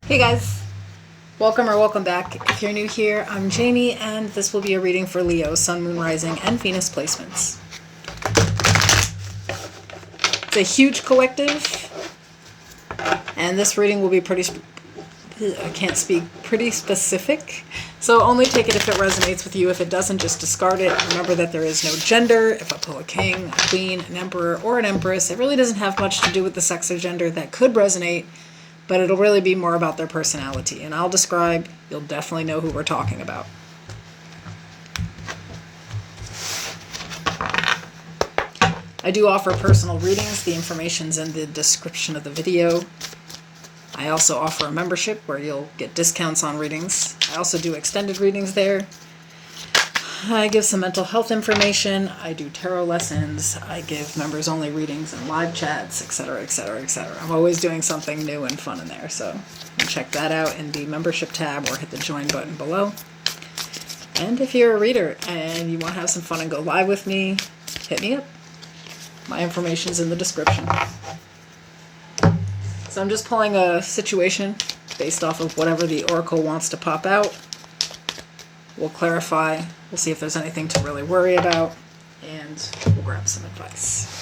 Hey guys, welcome or welcome back. If you're new here, I'm Jamie, and this will be a reading for Leo, Sun, Moon, Rising, and Venus placements. It's a huge collective, and this reading will be pretty specific. So only take it if it resonates with you. If it doesn't, just discard it. Remember that there is no gender. If I pull a king, a queen, an emperor, or an empress, it really doesn't have much to do with the sex or gender. That could resonate, but it'll really be more about their personality. And I'll describe, you'll definitely know who we're talking about. I do offer personal readings. The information's in the description of the video. I also offer a membership where you'll get discounts on readings. I also do extended readings there. I give some mental health information. I do tarot lessons. I give members only readings and live chats, etc., etc., etc. I'm always doing something new and fun in there, so you can check that out in the membership tab or hit the join button below. And if you're a reader and you want to have some fun and go live with me, hit me up. My information's in the description. So I'm just pulling a situation based off of whatever the oracle wants to pop out. We'll clarify. We'll see if there's anything to really worry about, and we'll grab some advice.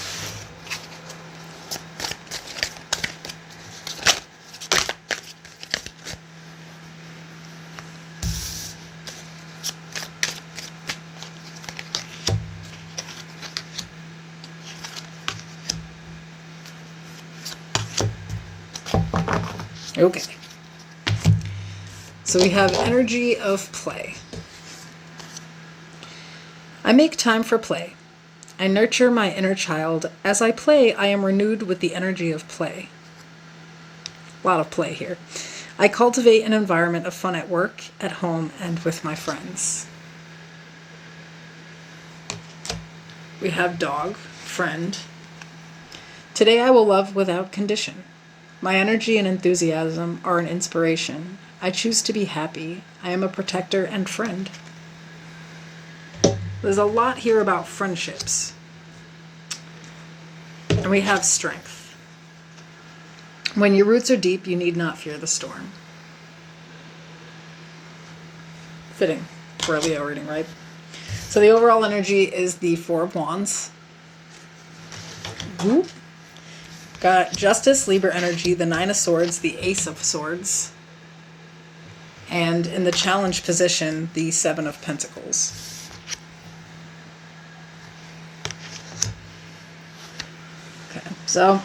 Okay. So we have energy of play. I make time for play. I nurture my inner child. As I play, I am renewed with the energy of play. A lot of play here. I cultivate an environment of fun at work, at home, and with my friends. We have dog, friend. Today I will love without condition. My energy and enthusiasm are an inspiration. I choose to be happy. I am a protector and friend. There's a lot here about friendships. And we have strength. When your roots are deep, you need not fear the storm. Fitting for a Leo reading, right? So the overall energy is the Four of Wands. Whoop. Got Justice, Libra energy, the Nine of Swords, the Ace of Swords. And in the challenge position, the Seven of Pentacles. So,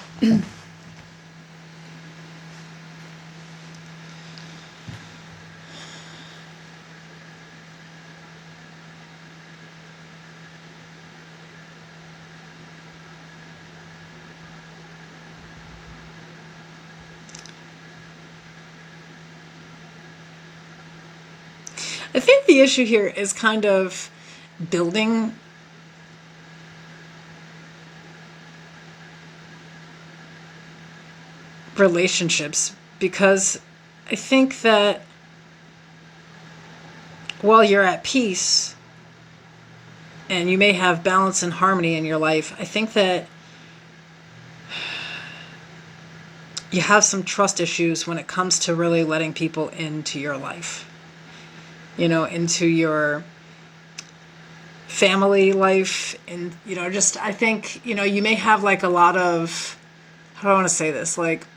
I think the issue here is kind of building relationships, because I think that while you're at peace and you may have balance and harmony in your life, I think that you have some trust issues when it comes to really letting people into your life, into your family life. And, I think, you may have like a lot of, how do I want to say this? Like,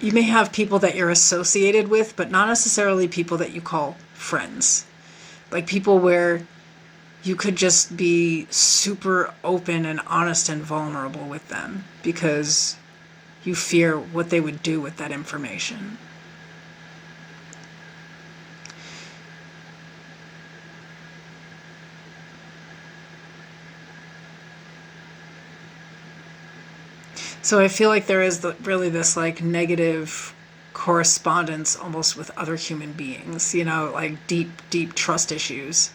you may have people that you're associated with, but not necessarily people that you call friends. Like people where you could just be super open and honest and vulnerable with them because you fear what they would do with that information. So I feel like there is really this like negative correspondence almost with other human beings, like deep, deep trust issues.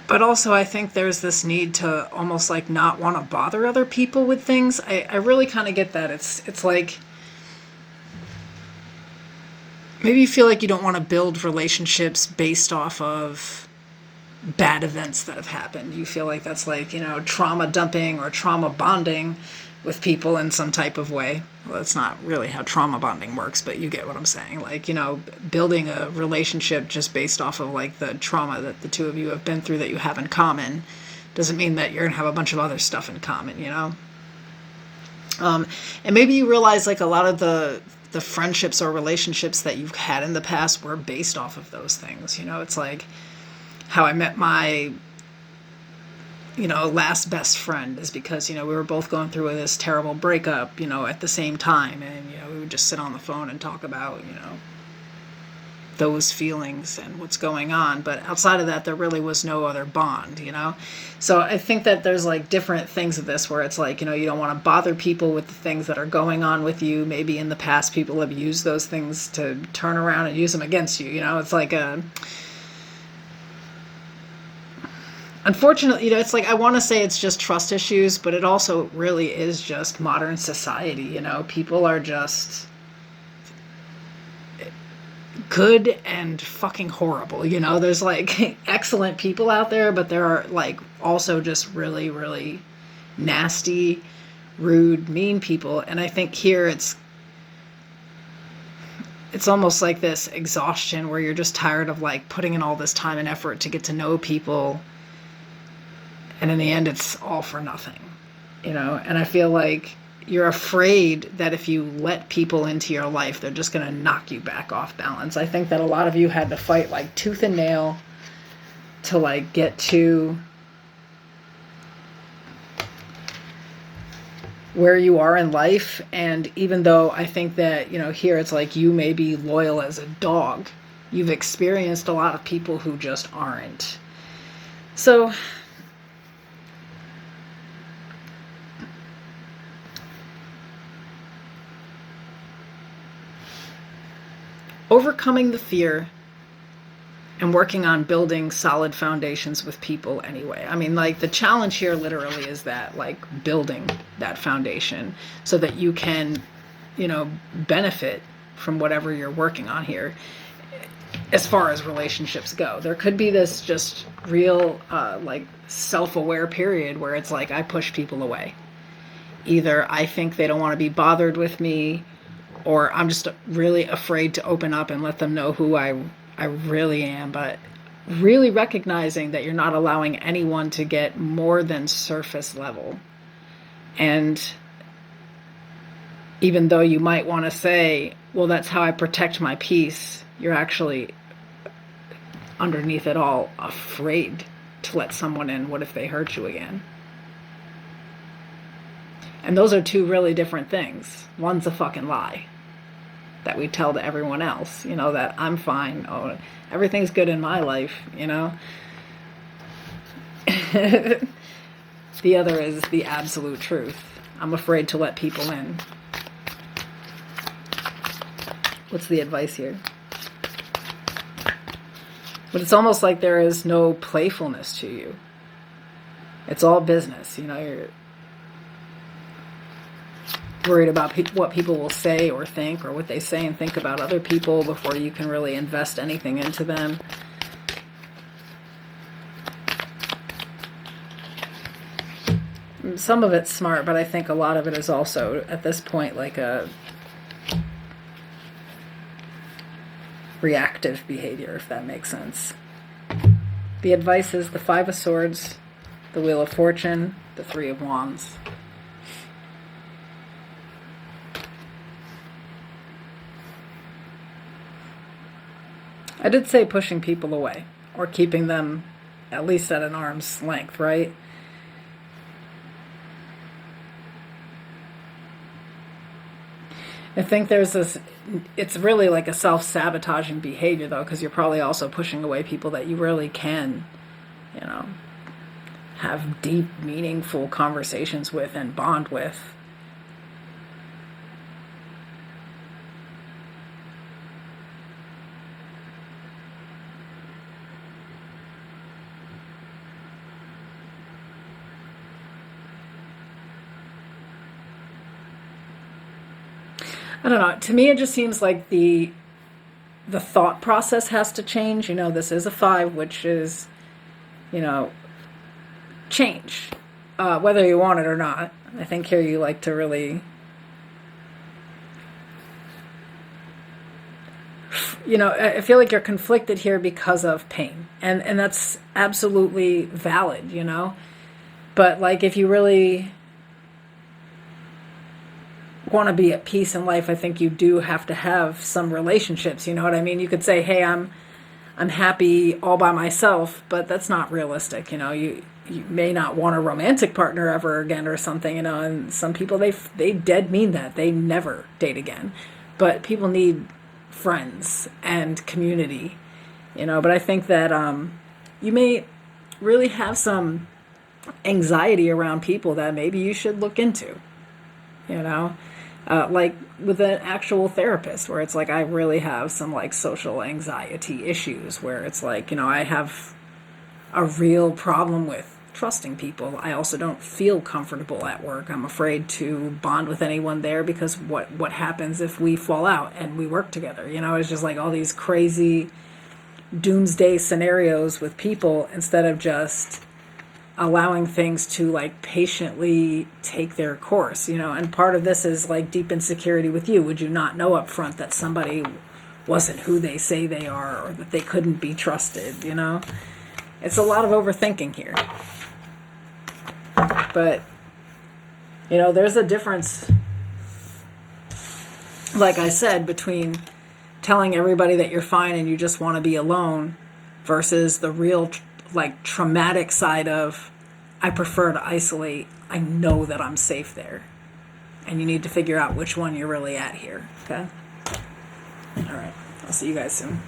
But also I think there's this need to almost like not want to bother other people with things. I really kind of get that. It's like maybe you feel like you don't want to build relationships based off of bad events that have happened. You feel like that's like, trauma dumping or trauma bonding with people in some type of way. Well, that's not really how trauma bonding works, but you get what I'm saying. Like, building a relationship just based off of like the trauma that the two of you have been through that you have in common doesn't mean that you're going to have a bunch of other stuff in common, And maybe you realize like a lot of the friendships or relationships that you've had in the past were based off of those things. It's like how I met my, last best friend is because, we were both going through this terrible breakup, at the same time. And, we would just sit on the phone and talk about, those feelings and what's going on. But outside of that, there really was no other bond, So I think that there's like different things of this where it's like, you don't want to bother people with the things that are going on with you. Maybe in the past people have used those things to turn around and use them against you. It's like unfortunately, it's like I want to say it's just trust issues, but it also really is just modern society. People are just good and fucking horrible. There's like excellent people out there, but there are like also just really, really nasty, rude, mean people. And I think here it's almost like this exhaustion where you're just tired of like putting in all this time and effort to get to know people. And in the end, it's all for nothing, and I feel like you're afraid that if you let people into your life, they're just going to knock you back off balance. I think that a lot of you had to fight like tooth and nail to like get to where you are in life. And even though I think that, here it's like you may be loyal as a dog, you've experienced a lot of people who just aren't. So overcoming the fear and working on building solid foundations with people anyway. I mean, like the challenge here literally is that like building that foundation so that you can, benefit from whatever you're working on here as far as relationships go. There could be this just real like self-aware period where it's like I push people away. Either I think they don't want to be bothered with me, or I'm just really afraid to open up and let them know who I really am. But really recognizing that you're not allowing anyone to get more than surface level. And even though you might want to say, well, that's how I protect my peace, you're actually underneath it all afraid to let someone in. What if they hurt you again? And those are two really different things. One's a fucking lie that we tell to everyone else, that I'm fine. Oh, everything's good in my life, The other is the absolute truth. I'm afraid to let people in. What's the advice here? But it's almost like there is no playfulness to you. It's all business, you're worried about what people will say or think, or what they say and think about other people before you can really invest anything into them. Some of it's smart, but I think a lot of it is also, at this point, like a reactive behavior, if that makes sense. The advice is the Five of Swords, the Wheel of Fortune, the Three of Wands. I did say pushing people away, or keeping them at least at an arm's length, right? I think there's this, it's really like a self-sabotaging behavior though, because you're probably also pushing away people that you really can, have deep, meaningful conversations with and bond with. I don't know. To me, it just seems like the thought process has to change. This is a 5, which is, change, whether you want it or not. I think here you like to really, I feel like you're conflicted here because of pain. And that's absolutely valid, But, like, if you really want to be at peace in life, I think you do have to have some relationships, you know what I mean? You could say, hey, I'm happy all by myself, but that's not realistic, You may not want a romantic partner ever again or something, and some people, they dead mean that. They never date again. But people need friends and community, But I think that you may really have some anxiety around people that maybe you should look into, like with an actual therapist, where it's like, I really have some like social anxiety issues, where it's like, I have a real problem with trusting people. I also don't feel comfortable at work. I'm afraid to bond with anyone there because what happens if we fall out and we work together? It's just like all these crazy doomsday scenarios with people, instead of just allowing things to like patiently take their course, and part of this is like deep insecurity with you. Would you not know up front that somebody wasn't who they say they are, or that they couldn't be trusted? It's a lot of overthinking here. But there's a difference, like I said, between telling everybody that you're fine and you just want to be alone versus the real traumatic side of, I prefer to isolate. I know that I'm safe there. And you need to figure out which one you're really at here. Okay? All right. I'll see you guys soon.